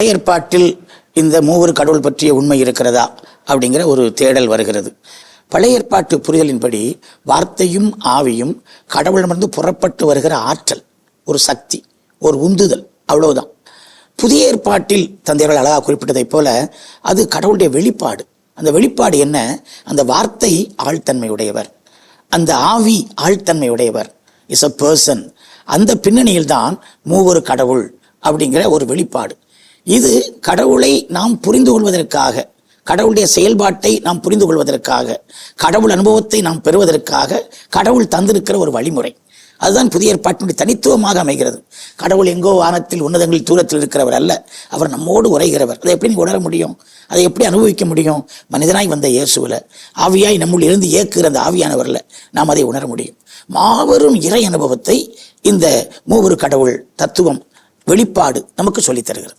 ஏற்பாட்டில் இந்த மூவர் கடவுள் பற்றிய உண்மை இருக்கிறதா அப்படிங்கிற ஒரு தேடல் வருகிறது. பழைய ஏற்பாட்டு புரிதலின்படி வார்த்தையும் ஆவியும் கடவுளிடமிருந்து புறப்பட்டு வருகிற ஆற்றல், ஒரு சக்தி, ஒரு உந்துதல், அவ்வளவுதான். புதிய ஏற்பாட்டில் தந்தையர்கள் அழகாக குறிப்பிட்டதைப் போல அது கடவுளுடைய வெளிப்பாடு. அந்த வெளிப்பாடு என்ன? அந்த வார்த்தை ஆழ்த்தன்மையுடையவர், அந்த ஆவி ஆழ்த்தன்மையுடையவர், இஸ் அ பர்சன். அந்த பின்னணியில் தான் மூவொரு கடவுள் அப்படிங்கிற ஒரு வெளிப்பாடு. இது கடவுளை நாம் புரிந்து கொள்வதற்காக, கடவுளுடைய செயல்பாட்டை நாம் புரிந்து கொள்வதற்காக, கடவுள் அனுபவத்தை நாம் பெறுவதற்காக கடவுள் தந்திருக்கிற ஒரு வழிமுறை. அதுதான் புதிய ஏற்பாட்டினுடைய தனித்துவமாக அமைகிறது. கடவுள் எங்கோ வானத்தில் உன்னதங்களில் தூரத்தில் இருக்கிறவர் அல்ல, அவர் நம்மோடு உரைகிறவர். அதை எப்படி உணர முடியும்? அதை எப்படி அனுபவிக்க முடியும்? மனிதனாய் வந்த இயேசுவில், ஆவியாய் நம்முள் இருந்து இயக்குகிற அந்த ஆவியானவரில் நாம் அதை உணர முடியும். மாபெரும் இறை அனுபவத்தை இந்த மூவரு கடவுள் தத்துவம் வெளிப்பாடு நமக்கு சொல்லித் தருகிறது.